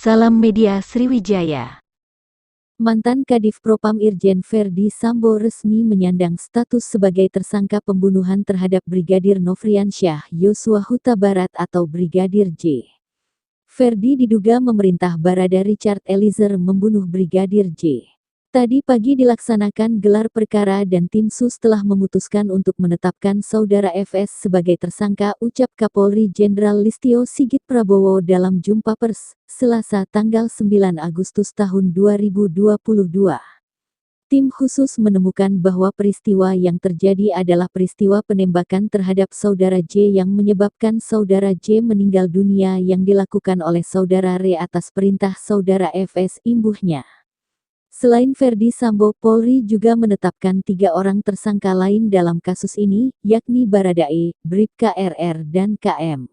Salam Media Sriwijaya. Mantan Kadif Propam Irjen Verdi Sambo resmi menyandang status sebagai tersangka pembunuhan terhadap Brigadir Nofriansyah Yosua Huta Barat atau Brigadir J. Verdi diduga memerintah Barada Richard Eliezer membunuh Brigadir J. Tadi pagi dilaksanakan gelar perkara dan tim SUS telah memutuskan untuk menetapkan Saudara FS sebagai tersangka, ucap Kapolri Jenderal Listio Sigit Prabowo dalam jumpa pers, Selasa tanggal 9 Agustus tahun 2022. Tim khusus menemukan bahwa peristiwa yang terjadi adalah peristiwa penembakan terhadap Saudara J yang menyebabkan Saudara J meninggal dunia yang dilakukan oleh Saudara R atas perintah Saudara FS imbuhnya. Selain Verdi Sambo, Polri juga menetapkan 3 orang tersangka lain dalam kasus ini, yakni Baradae, Bribka RR dan KM.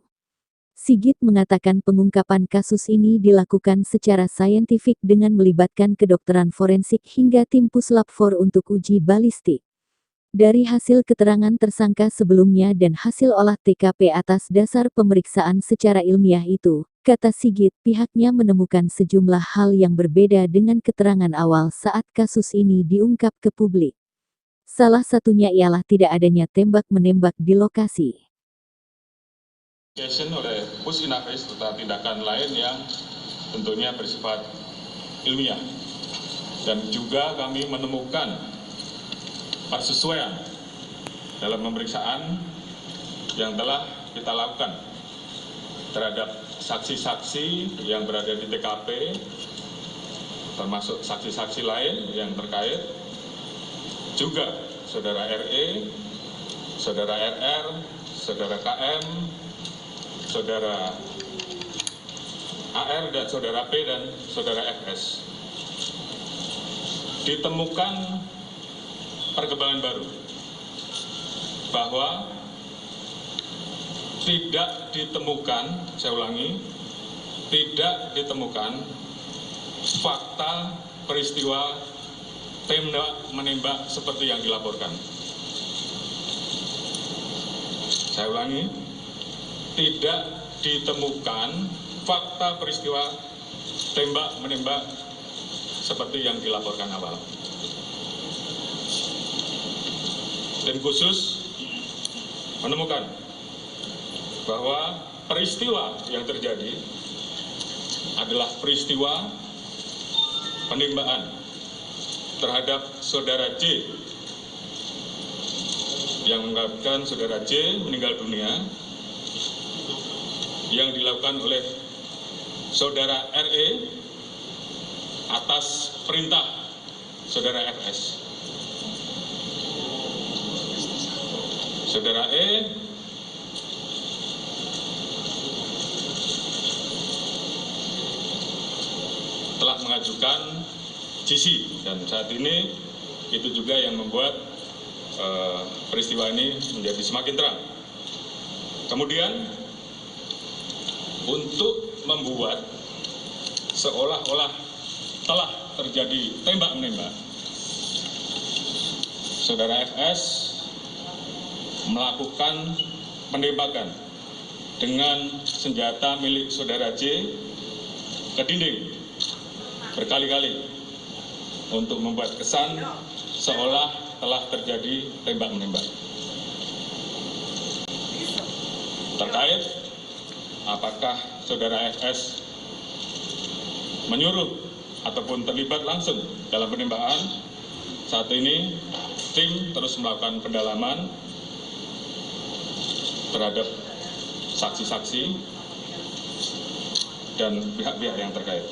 Sigit mengatakan pengungkapan kasus ini dilakukan secara saintifik dengan melibatkan kedokteran forensik hingga tim Puslap 4 untuk uji balistik. Dari hasil keterangan tersangka sebelumnya dan hasil olah TKP atas dasar pemeriksaan secara ilmiah itu, kata Sigit, pihaknya menemukan sejumlah hal yang berbeda dengan keterangan awal saat kasus ini diungkap ke publik. Salah satunya ialah tidak adanya tembak-menembak di lokasi. Oleh Pusinafis serta tindakan lain yang tentunya bersifat ilmiah, dan juga kami menemukan persesuaian dalam pemeriksaan yang telah kita lakukan terhadap saksi-saksi yang berada di TKP, termasuk saksi-saksi lain yang terkait, juga Saudara RE, Saudara RR, Saudara KM, Saudara AR dan Saudara P dan Saudara FS. Ditemukan perkembangan baru bahwa tidak ditemukan, saya ulangi, tidak ditemukan fakta peristiwa tembak menembak seperti yang dilaporkan. Saya ulangi, tidak ditemukan fakta peristiwa tembak menembak seperti yang dilaporkan awal. Dan khusus menemukan bahwa peristiwa yang terjadi adalah peristiwa penembakan terhadap Saudara J yang mengakibatkan Saudara J meninggal dunia, yang dilakukan oleh Saudara RE atas perintah Saudara FS. Saudara E telah mengajukan GC, dan saat ini itu juga yang membuat peristiwa ini menjadi semakin terang. Kemudian untuk membuat seolah-olah telah terjadi tembak-menembak, Saudara FS melakukan penembakan dengan senjata milik Saudara J ke dinding berkali-kali untuk membuat kesan seolah telah terjadi tembak-menembak. Terkait apakah Saudara FS menyuruh ataupun terlibat langsung dalam penembakan, saat ini tim terus melakukan pendalaman terhadap saksi-saksi dan pihak-pihak yang terkait.